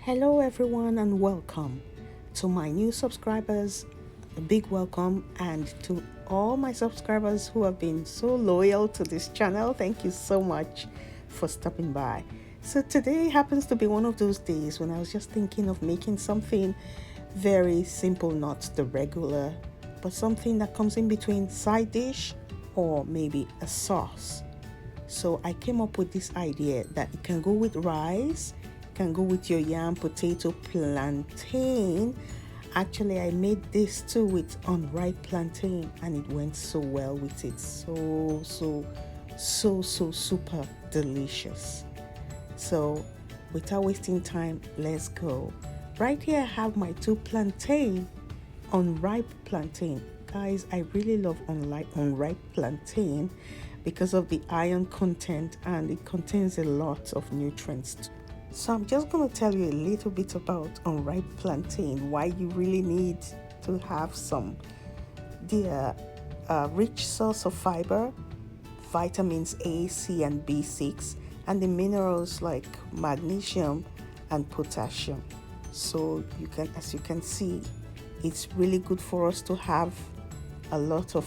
Hello everyone and welcome. To my new subscribers, a big welcome, and to all my subscribers who have been so loyal to this channel, thank you so much for stopping by. So today happens to be one of those days when I was just thinking of making something very simple, not the regular, but something that comes in between side dish or maybe a sauce. So I came up with this idea that it can go with rice, can go with your yam, potato, plantain. Actually, I made this too with unripe plantain and it went so well with it. So super delicious. So without wasting time, let's go. Right here I have my two plantain, unripe plantain. Guys, I really love unripe plantain because of the iron content, and it contains a lot of nutrients. So I'm just going to tell you a little bit about unripe plantain, why you really need to have some. They are a rich source of fiber, vitamins A, C, and B6, and the minerals like magnesium and potassium. So as you can see, it's really good for us to have a lot of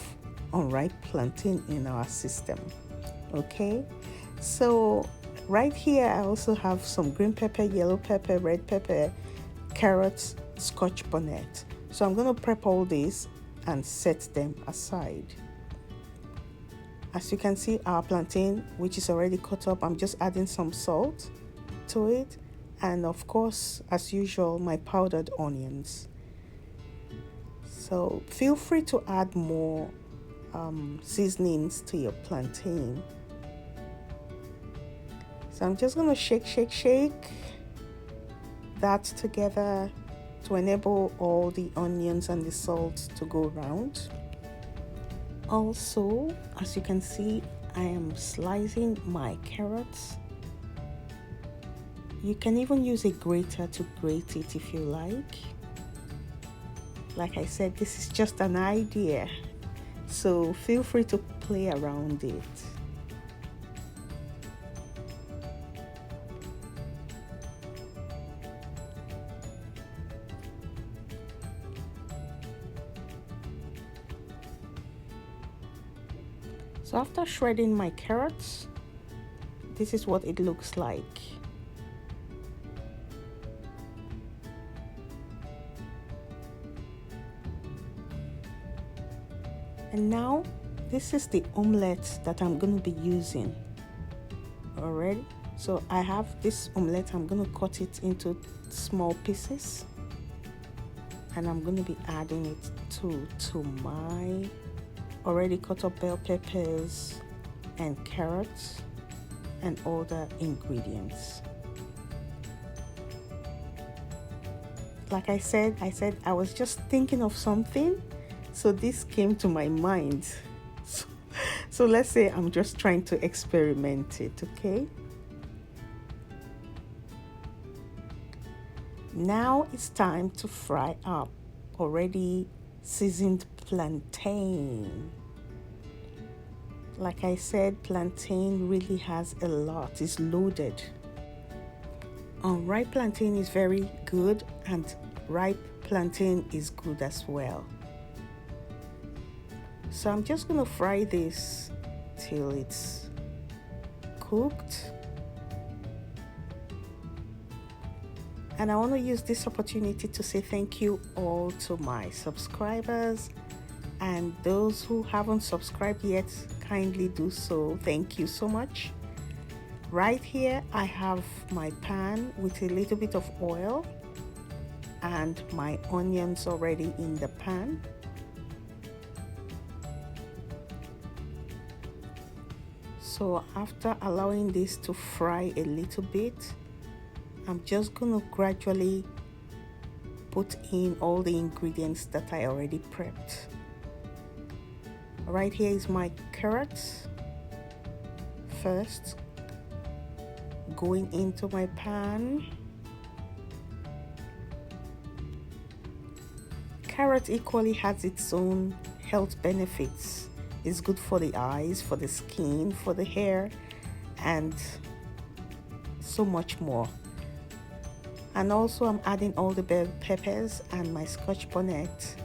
unripe plantain in our system. Okay, so right here I also have some green pepper, yellow pepper, red pepper, carrots, scotch bonnet. So I'm going to prep all this and set them aside. As you can see, our plantain, which is already cut up, I'm just adding some salt to it, and of course, as usual, my powdered onions. So feel free to add more seasonings to your plantain. So I'm just going to shake that together to enable all the onions and the salt to go around. Also, as you can see, I am slicing my carrots. You can even use a grater to grate it if you like. Like I said, this is just an idea, so feel free to play around it. So after shredding my carrots, this is what it looks like. And now this is the omelette that I'm going to be using. Alright, so I have this omelette. I'm going to cut it into small pieces, and I'm going to be adding it to my already cut up bell peppers and carrots and other ingredients. Like I said I was just thinking of something, so this came to my mind. So let's say I'm just trying to experiment it, okay? Now it's time to fry up already seasoned plantain. Like I said, plantain really has a lot, it's loaded. Unripe plantain is very good, and ripe plantain is good as well. So I'm just going to fry this till it's cooked. And I want to use this opportunity to say thank you all to my subscribers, and those who haven't subscribed yet, kindly do so. Thank you so much. Right here I have my pan with a little bit of oil and my onions already in the pan. So after allowing this to fry a little bit, I'm just going to gradually put in all the ingredients that I already prepped. Right here is my carrots. First, going into my pan. Carrot equally has its own health benefits. It's good for the eyes, for the skin, for the hair, and so much more. And also I'm adding all the bell peppers, and my scotch bonnet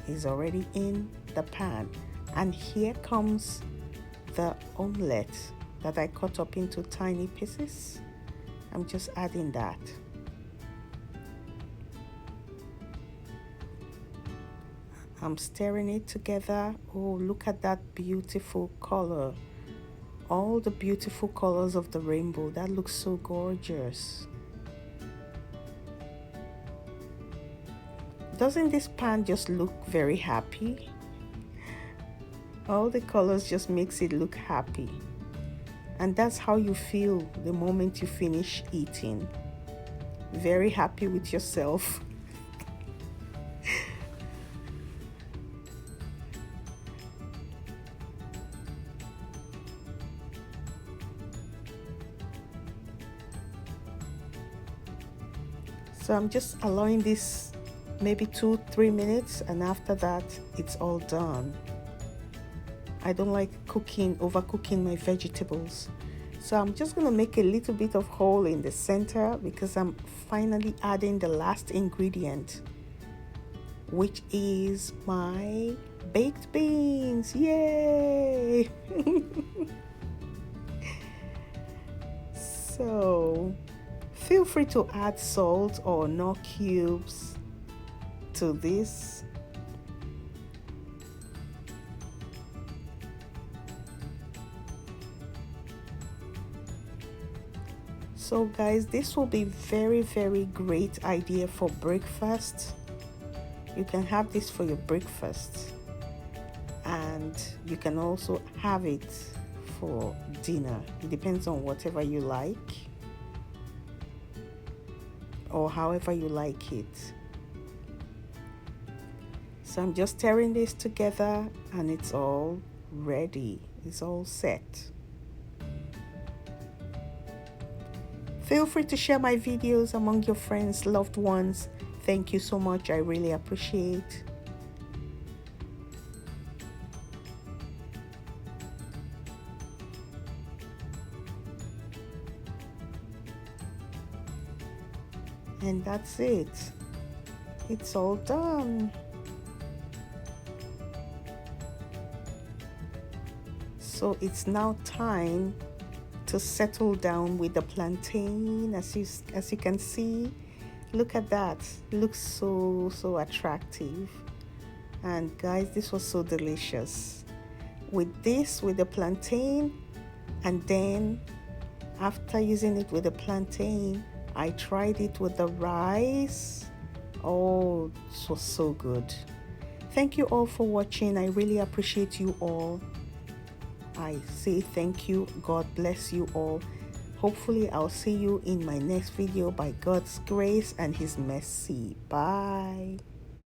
is already in the pan. And here comes the omelette that I cut up into tiny pieces. I'm just adding that. I'm stirring it together. Oh, look at that beautiful color. All the beautiful colors of the rainbow. That looks so gorgeous. Doesn't this pan just look very happy? All the colors just makes it look happy. And that's how you feel the moment you finish eating. Very happy with yourself. So I'm just allowing this maybe 2-3 minutes, and after that it's all done. I don't like overcooking my vegetables. So I'm just gonna make a little bit of hole in the center because I'm finally adding the last ingredient, which is my baked beans. Yay! So feel free to add salt or nut cubes to this. So guys, this will be very great idea for breakfast. You can have this for your breakfast, and you can also have it for dinner. It depends on whatever you like or however you like it. So I'm just stirring this together and it's all ready. It's all set. Feel free to share my videos among your friends, loved ones. Thank you so much. I really appreciate. And that's it. It's all done. So it's now time to settle down with the plantain. As you can see, look at that. It looks so attractive. And guys, this was so delicious. With the plantain, and then after using it with the plantain, I tried it with the rice. Oh, it was so good. Thank you all for watching. I really appreciate you all. I say thank you. God bless you all. Hopefully I'll see you in my next video by God's grace and his mercy. Bye.